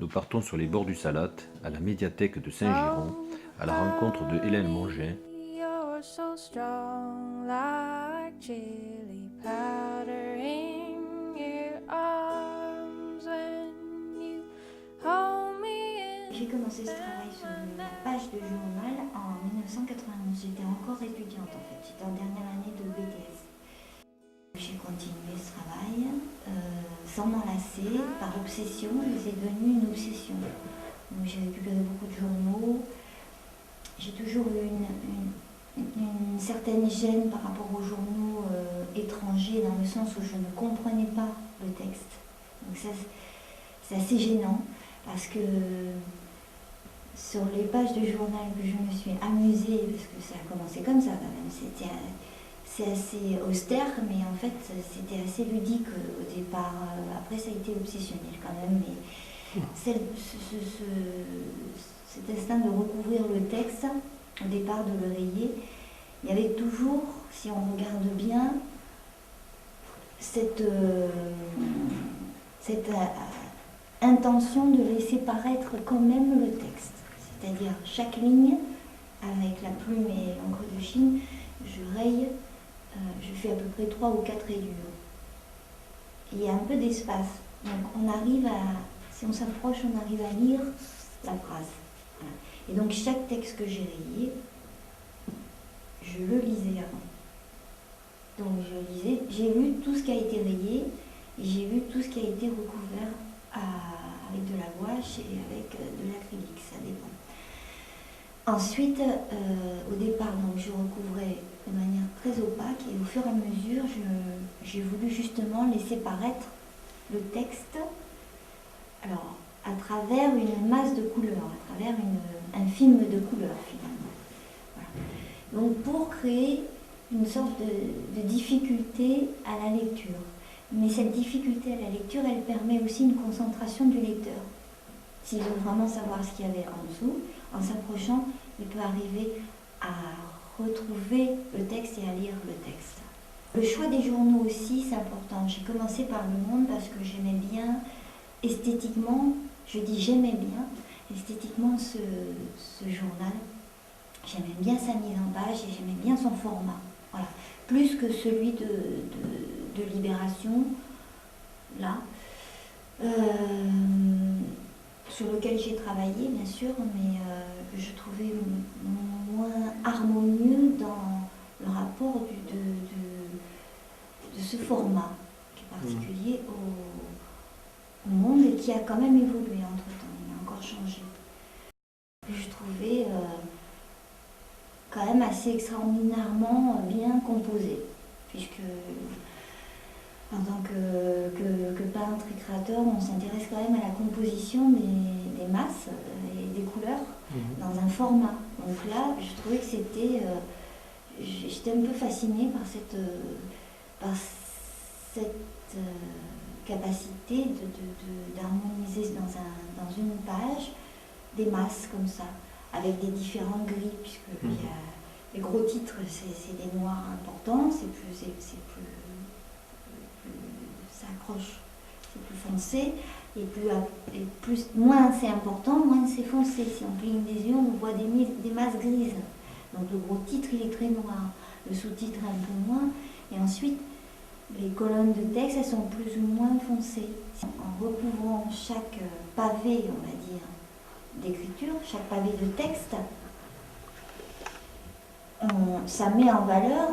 nous partons sur les bords du Salat, à la médiathèque de Saint-Girons, à la rencontre de Hélène Mongin. J'ai commencé ce travail sur une page de journal en 1991. J'étais encore étudiante en fait, j'étais en dernière année de BTS. J'ai continué ce travail sans m'en lasser, par obsession, et c'est devenu une obsession. Donc j'ai récupéré beaucoup de journaux. J'ai toujours eu une certaine gêne par rapport aux journaux étrangers, dans le sens où je ne comprenais pas le texte. Donc ça, c'est assez gênant, parce que sur les pages de journal que je me suis amusée, parce que ça a commencé comme ça quand même, c'est assez austère, mais en fait c'était assez ludique au départ. Après ça a été obsessionnel quand même, mais cet instinct de recouvrir le texte, au départ de le rayer, il y avait toujours, si on regarde bien, cette intention de laisser paraître quand même le texte. C'est-à-dire chaque ligne, avec la plume et l'encre de Chine, je raye, je fais à peu près 3 ou 4 rayures. Et il y a un peu d'espace. Donc on arrive à, si on s'approche, on arrive à lire la phrase. Voilà. Et donc chaque texte que j'ai rayé, je le lisais avant. Donc je lisais, j'ai lu tout ce qui a été rayé, et j'ai lu tout ce qui a été recouvert avec de la gouache et avec de l'acrylique, ça dépend. Ensuite, au départ, donc, je recouvrais de manière très opaque, et au fur et à mesure, j'ai voulu justement laisser paraître le texte, alors à travers une masse de couleurs, à travers un film de couleurs finalement. Voilà. Donc pour créer une sorte de difficulté à la lecture. Mais cette difficulté à la lecture, elle permet aussi une concentration du lecteur. S'il veut vraiment savoir ce qu'il y avait en dessous, en s'approchant, il peut arriver à retrouver le texte et à lire le texte. Le choix des journaux aussi, c'est important. J'ai commencé par Le Monde parce que j'aimais bien, esthétiquement, je dis j'aimais bien, esthétiquement ce journal. J'aimais bien sa mise en page et j'aimais bien son format. Voilà. Plus que celui de Libération, là, sur lequel j'ai travaillé, bien sûr, mais que je trouvais moins harmonieux dans le rapport de ce format, qui est particulier au Monde et qui a quand même évolué entre-temps, il a encore changé. Je trouvais quand même assez extraordinairement bien composé, puisque en tant que peintre et créateur, on s'intéresse quand même à la composition des masses et des couleurs dans un format. Donc là, je trouvais que j'étais un peu fascinée par cette capacité d'harmoniser dans une page des masses comme ça, avec des différents gris, puisque il y a les gros titres, c'est des noirs importants, ça accroche, c'est plus foncé, et moins c'est important, moins c'est foncé. Si on cligne des yeux, on voit des masses grises. Donc le gros titre, il est très noir, le sous-titre un peu moins, et ensuite les colonnes de texte, elles sont plus ou moins foncées. En recouvrant chaque pavé, on va dire, d'écriture, chaque pavé de texte, ça met en valeur,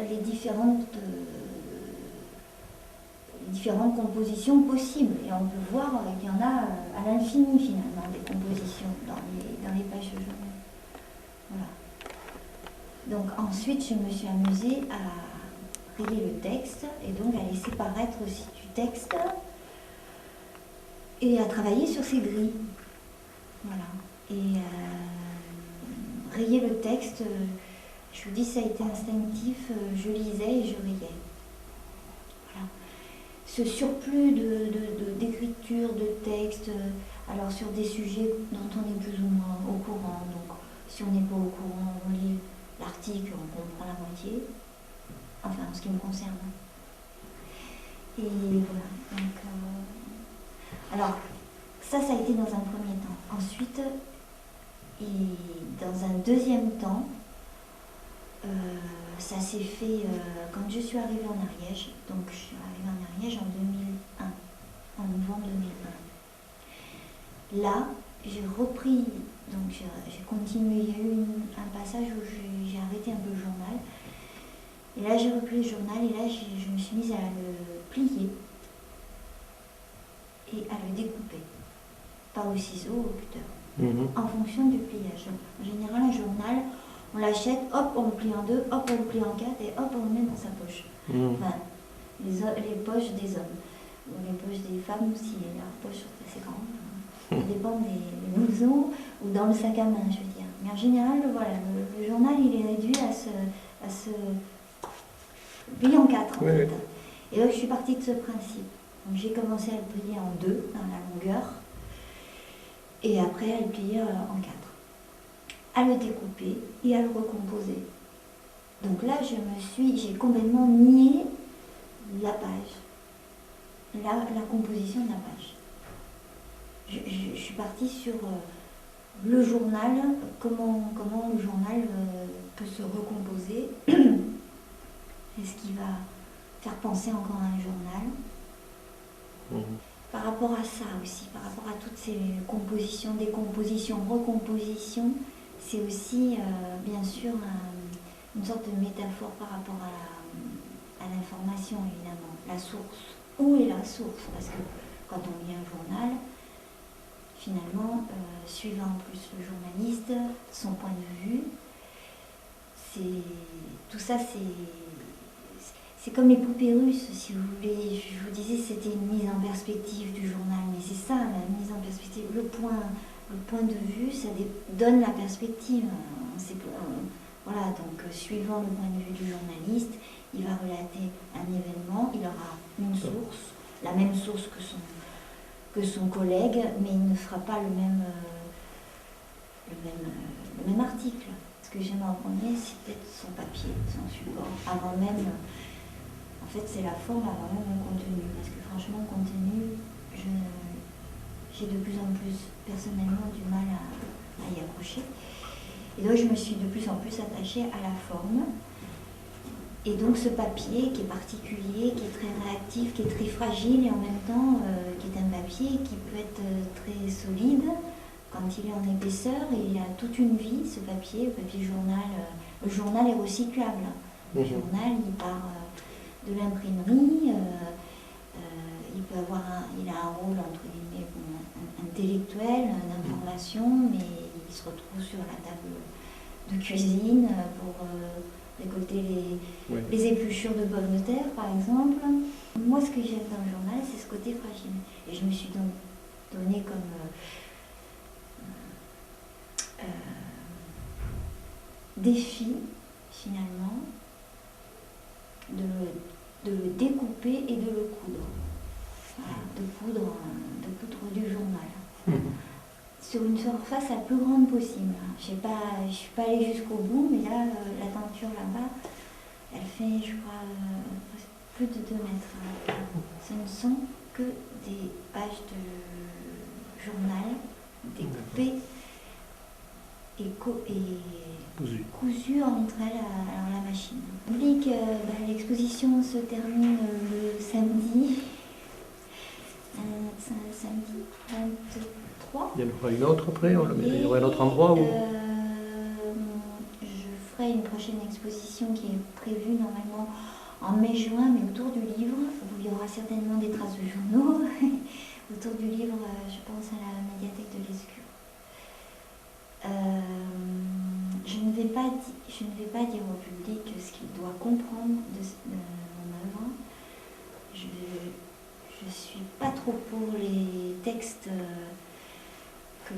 les différentes compositions possibles. Et on peut voir qu'il y en a à l'infini finalement, des compositions dans les pages de journal. Voilà. Donc ensuite, je me suis amusée à rayer le texte et donc à laisser paraître aussi du texte et à travailler sur ces grilles. Voilà. Et rayer le texte, je vous dis, ça a été instinctif, je lisais et je rayais. Voilà. Ce surplus d'écriture, de texte, alors sur des sujets dont on est plus ou moins au courant, donc si on n'est pas au courant, on lit l'article, on comprend la moitié, enfin en ce qui me concerne. Et voilà, donc Alors, ça a été dans un premier temps. Ensuite, et dans un deuxième temps, ça s'est fait quand je suis arrivée en Ariège. Donc, je suis arrivée en Ariège en 2001, en novembre 2001. Là, j'ai repris, donc j'ai continué. Il y a eu un passage où j'ai arrêté un peu le journal. Et là, j'ai repris le journal et là, je me suis mise à le plier et à le découper par le ciseau ou au cutter, en fonction du pliage. En général, un journal, on l'achète, hop, on le plie en deux, hop, on le plie en quatre et hop, on le met dans sa poche. Enfin, les poches des hommes. Ou les poches des femmes aussi, leurs poches sont assez grandes. Ça dépend des blousons ou dans le sac à main, je veux dire. Mais en général, voilà, le journal, il est réduit à se plier en quatre, en fait. Et donc, je suis partie de ce principe. Donc, j'ai commencé à le plier en deux, dans la longueur, et après à le plier en quatre. À le découper et à le recomposer. Donc là, j'ai complètement nié la page, la composition de la page. Je suis partie sur le journal, comment le journal peut se recomposer, c'est ce qui va faire penser encore à un journal. Par rapport à ça aussi, par rapport à toutes ces compositions, décompositions, recompositions, c'est aussi bien sûr une sorte de métaphore par rapport à l'information, évidemment. La source. Où est la source? Parce que quand on lit un journal, finalement, suivant en plus le journaliste, son point de vue, tout ça c'est comme les poupées russes, si vous voulez. Je vous disais, c'était une mise en perspective du journal, mais c'est ça, la mise en perspective. Le point de vue, ça donne la perspective. Voilà, donc suivant le point de vue du journaliste, il va relater un événement, il aura une source, la même source que son collègue, mais il ne fera pas le même article. Ce que j'aime en premier, c'est peut-être son papier, son support, avant même. En fait, c'est la forme avant même le contenu, parce que franchement, le contenu, j'ai de plus en plus personnellement du mal à y accrocher. Et donc, je me suis de plus en plus attachée à la forme. Et donc, ce papier qui est particulier, qui est très réactif, qui est très fragile et en même temps, qui est un papier qui peut être très solide quand il est en épaisseur et il a toute une vie, ce papier, le papier journal. Le journal est recyclable. Le journal, il part de l'imprimerie, il a un rôle entre guillemets intellectuel, d'information, mais il se retrouve sur la table de cuisine pour récolter les épluchures de pommes de terre, par exemple. Moi, ce que j'aime dans le journal, c'est ce côté fragile. Et je me suis donc donné comme défi, finalement, de le découper et de le coudre. Voilà, de coudre du journal. Sur une surface la plus grande possible. Je ne suis pas allée jusqu'au bout, mais là, la tenture là-bas, elle fait, je crois, plus de 2 mètres. Ce ne sont que des pages de journal découpées et cousues entre elles à la machine. J'oublie que l'exposition se termine le samedi. Samedi 23. Il y en aura une autre après, il y aura un autre endroit où... Je ferai une prochaine exposition qui est prévue normalement en mai-juin, mais autour du livre, où il y aura certainement des traces de journaux. Autour du livre, je pense à la médiathèque de l'Escure. Je ne vais pas dire au public ce qu'il doit comprendre de mon œuvre. Je ne suis pas trop pour les textes que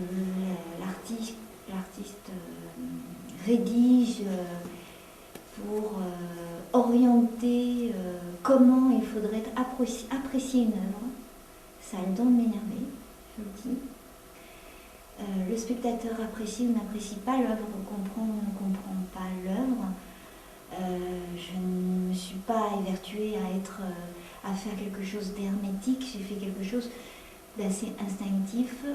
l'artiste rédige pour orienter comment il faudrait apprécier une œuvre. Ça a le don de m'énerver, je le dis. Le spectateur apprécie ou n'apprécie pas l'œuvre, comprend ou ne comprend pas l'œuvre. Je ne me suis pas évertuée à faire quelque chose d'hermétique, j'ai fait quelque chose d'assez instinctif.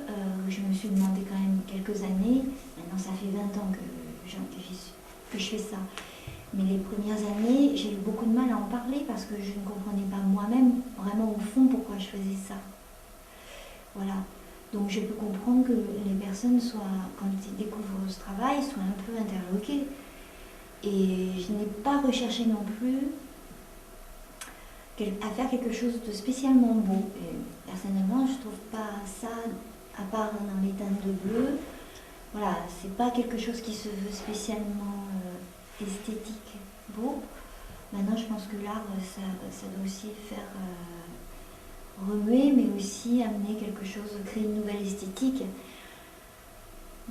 Je me suis demandé quand même quelques années. Maintenant, ça fait 20 ans que je fais ça. Mais les premières années, j'ai eu beaucoup de mal à en parler parce que je ne comprenais pas moi-même, vraiment au fond, pourquoi je faisais ça. Voilà. Donc je peux comprendre que les personnes quand ils découvrent ce travail, soient un peu interloquées. Et je n'ai pas recherché non plus à faire quelque chose de spécialement beau. Et personnellement, je ne trouve pas ça, à part dans les teintes de bleu, voilà, c'est pas quelque chose qui se veut spécialement esthétique, beau. Maintenant, je pense que l'art, ça doit aussi faire remuer, mais aussi amener quelque chose, créer une nouvelle esthétique.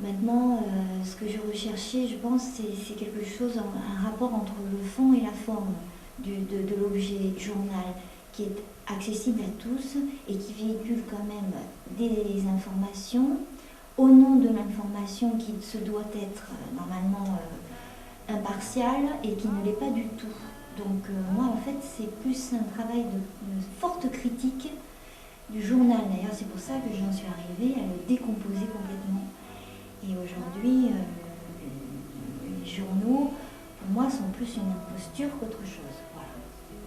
Maintenant, ce que je recherchais, je pense, c'est quelque chose, un rapport entre le fond et la forme de l'objet journal, qui est accessible à tous et qui véhicule quand même des informations au nom de l'information qui se doit être normalement impartiale et qui ne l'est pas du tout. Donc moi, en fait, c'est plus un travail de forte critique du journal. D'ailleurs, c'est pour ça que j'en suis arrivée à le décomposer complètement. Et aujourd'hui, les journaux, pour moi, sont plus une imposture qu'autre chose. Voilà.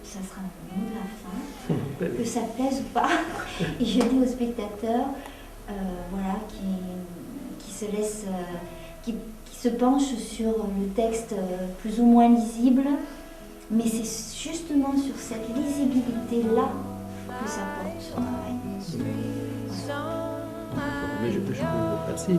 Ça sera le mot de la fin. Que ça plaise ou pas. Et je dis aux spectateurs, voilà, qui se laissent, qui se penchent sur le texte plus ou moins lisible. Mais c'est justement sur cette lisibilité-là que ça porte ce travail. Mais je peux, merci.